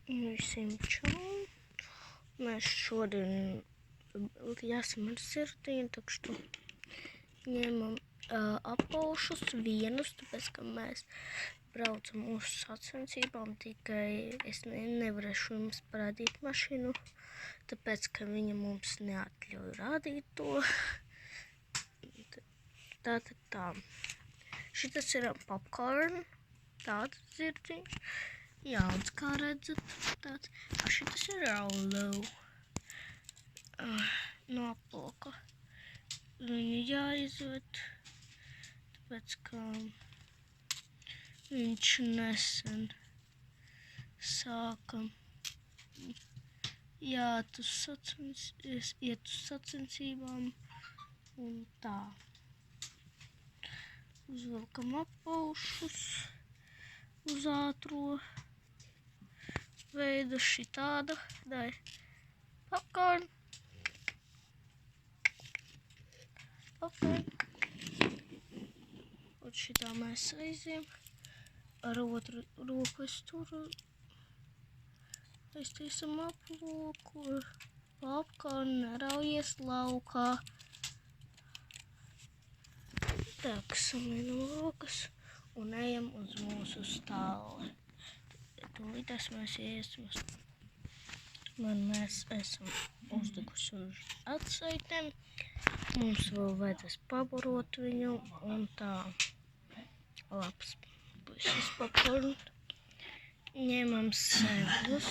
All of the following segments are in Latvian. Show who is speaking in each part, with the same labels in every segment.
Speaker 1: Visiem čau! Mēs šodien jāsim ar sirdiņu, tak što ņemam apaušus vienus, tāpēc, ka mēs braucam uz sacensībām, tikai es nevarēšu jums parādīt mašīnu, tāpēc, ka viņa mums neatļauj rādīt to. Tātad tā. Šitas ir popcorn, tāds sirdiņš. Jauns, kā redzat, tāds. Šitas ir Rollo no aploka. Viņu jāizved, tāpēc, ka viņš nesen sāka iet uz sacensībām un tā. Uzvelkam apaušus uz ātro veidu šitāda. Dai popcorn. Un šitā mēs aiziem. Ar otru roku es turu. Aiztiesam aploku. Popcorn neraujies laukā. Tak, samienam rokas un ejam uz mūsu stāli. Tūlītās mēs iesim uz... Mēs esam uzdeguši uz atsaitēm. Mums vēl vajadzēs pabarot viņu un tā. Labs puisis popcorn. Ņemam segus.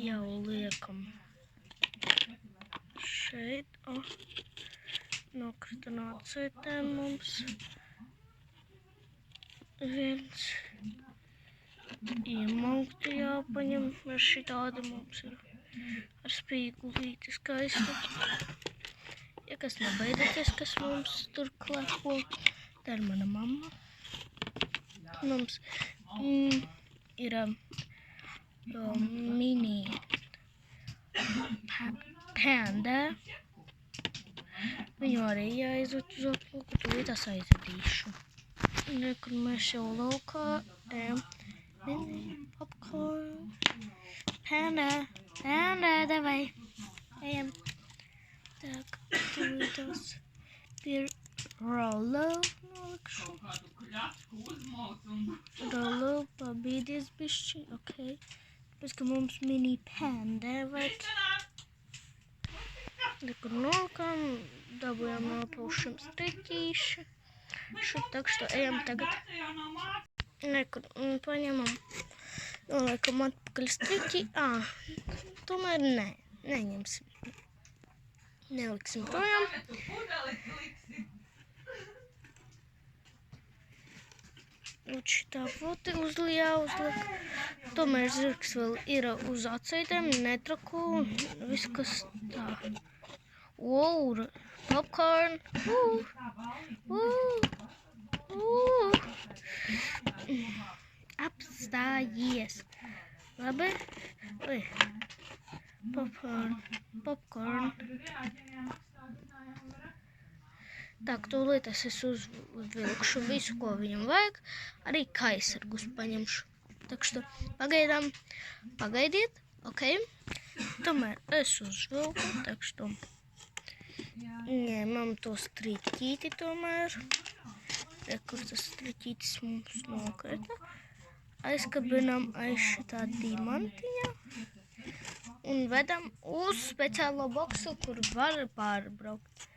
Speaker 1: Jau liekam šeit. Nokrita no atsaitēm mums. Viens. Iemaukti jāpaņem. Ar šitādi mums ir ar spīgulīti skaisti. Ja kas nebaidieties, kas mums tur klepo, tā ir mana mamma. Mums ir mini panda. Viņu arī jāizved uz aploku, tūlītās aizvedīšu. Kur mēs jau laukā ejam. Mini popcorn. Panda, davai. Ejam. Tak, tūlītās pie Rollo nolikšu. Rollo, pabīdies bišķi, ok. Tāpēc, ka mums mini panda vajag. Kur nolikām, dabujām no apaušiem striķīši. Tak što ejam tagad. Nekur paņemam. Noliekam atpakaļ striķi. Tomēr neņemsim. Neliksim projām. Un šitā poti jāuzliek. Tomēr zirgs vēl ir uz atsaitēm, netraku. Viss, kas tā. Wow, popcorn. Apstājies. Labi? Popcorn. Tak, tūlīt es uzvilkšu visu, ko viņam vajag. Arī kaisargus paņemšu. Tak što pagaidiet, ok? Tomēr es uzvilku, tak što ņemam to striķīti tomēr. Kur tas striķītis mums nokrita. Aizkabinam aiz šitā diamantiņa un vedam uz speciālo boksu, kur var pārbraukt.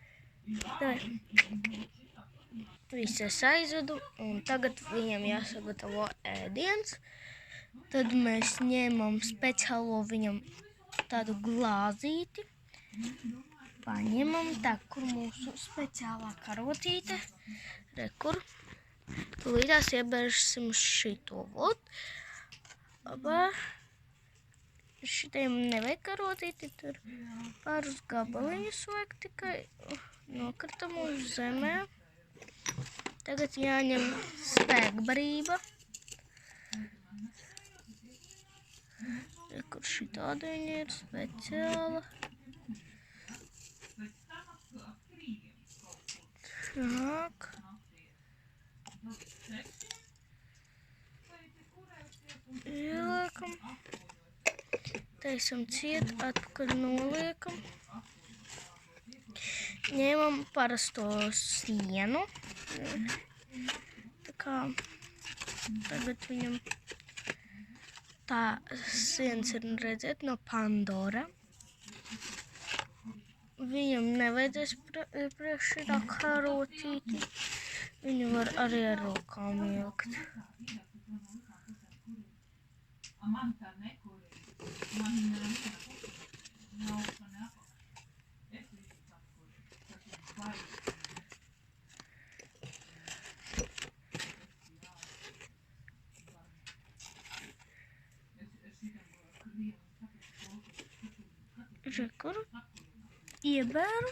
Speaker 1: Viss es aizvedu un tagad viņam jāsagatavo ēdiens. Tad mēs ņemam speciālo viņam tādu glāzīti. Paņemam tā, kur mūsu speciālā karotīte. Rekur. Tūlītās iebēršam šito vod. Šitiem nevajag karotīti, tur pāris gabaliņus vajag tikai. Nokritam uz zemē. Tagad jāņem spēkbarība. Rekur šitāda viņa ir speciāla. Tak. taisam ciet, atpakaļ noliekam. Ņemam parasto sienu. Tā kā tagad viņam tā sienas ir redzēt no Pandora. Viņam nevajadzēs priekš šitā karotīti. Viņu var arī ar rokām ielikt. Rekur, iebēru.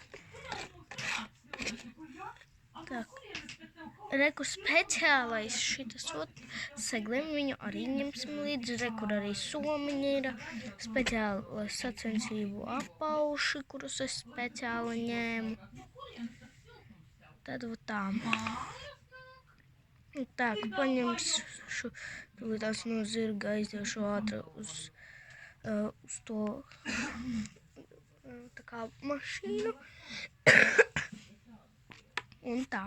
Speaker 1: Tak. Reku speciālais šitas seglim, viņu arī ņemsim līdzi. Rekur arī somiņa ir speciāli sacensību apauši, kurus es speciāli ņēmu. Tad tā. Tak, paņemšu tās no zirga, aiziešu ātri uz to tā kā mašīnu. Un tā.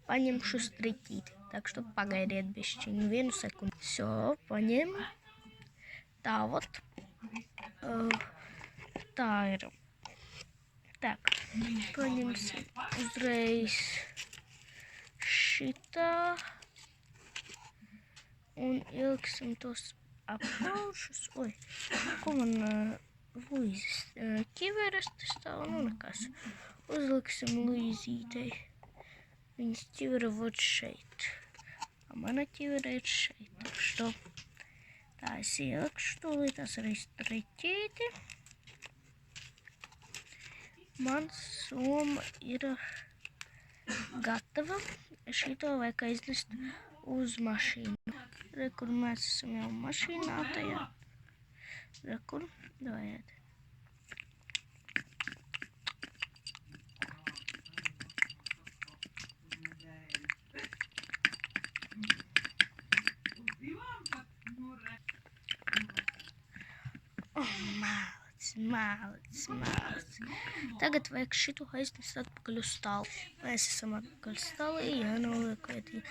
Speaker 1: Paņemšu striķīti, tak što pagaidiet bišķiņu, 1 sekundi. Все, paņem. Tā vot. Tā ir. Tak, paņemsim uzreiz šitā. Un ieliksim tos apaušus. Oi, ko man Luīzes ķiveres te stāv, nu nekas. Uzliksim Luīzītei. Viņas ķivera vod šeit. A mana ķivera ir šeit. Tak što tā es ielikšu tūlītās arī striķīti. Man soma ir gatava. Šito vajag aiznest uz mašīnu. Rekur mēs esam jau mašīnā tajā. Rekur, dajiet. Mālec. Tagad vajag šitu aiznest atpakaļ uz stāli. Mēs esam atpakaļ stālī, jānoliek vietī.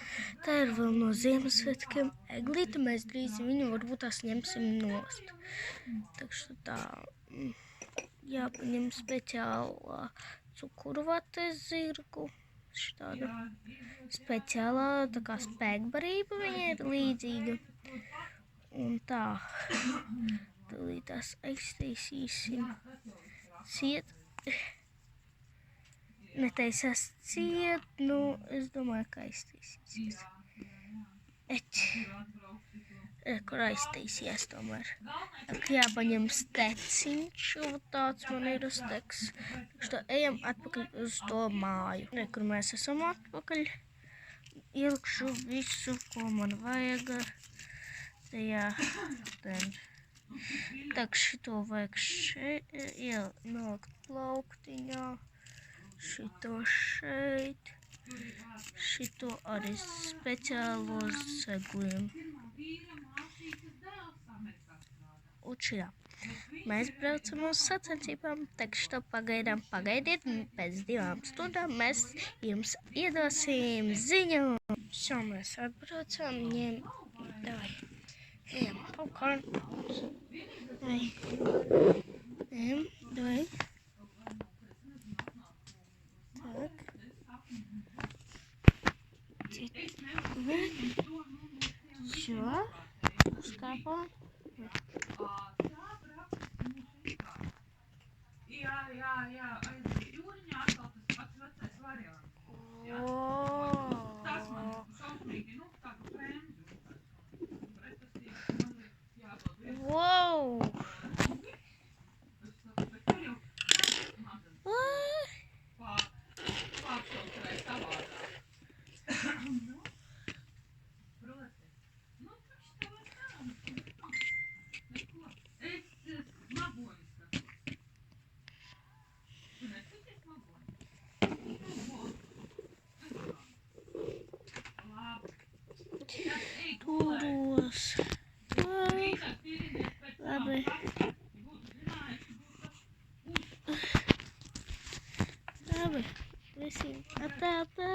Speaker 1: Tā ir vēl no Ziemassvētkiem eglīte, mēs drīz viņu varbūt tās ņemsim nost. Tak što tā, jāpaņem speciālā cukurvate zirgu. Šitāda speciālā, tā kā spēkbarība viņa ir līdzīga. Un tā. Tās aiztaisīsim ciet. Netaisās ciet, nu, es domāju, ka aiztaisīsies. Kur aiztaisījās tomēr. Jāpaņem steciņš, tāds man ir steks. Što ejam atpakaļ uz to māju. Kur mēs esam atpakaļ. Ielikšu visu, ko man vajag. Tajā, tak šito vajag šeit, ielikt plauktiņā, šito šeit, šito arī speciālos segliem. Un šitā. Mēs braucam uz sacensībām, tak što pagaidiet, pēc 2 stundām mēs jums iedosim ziņu. Šo mēs atbraucam, davai. Ejam, popcorn. Ejam, давай. Так. Все. Skāpām. Jā, jūriņā atkal tas pats vecais variants. Tas man šausmīgi, tā kā krēms. Wow! Turos. Labi. labi. Visiem atā, atā.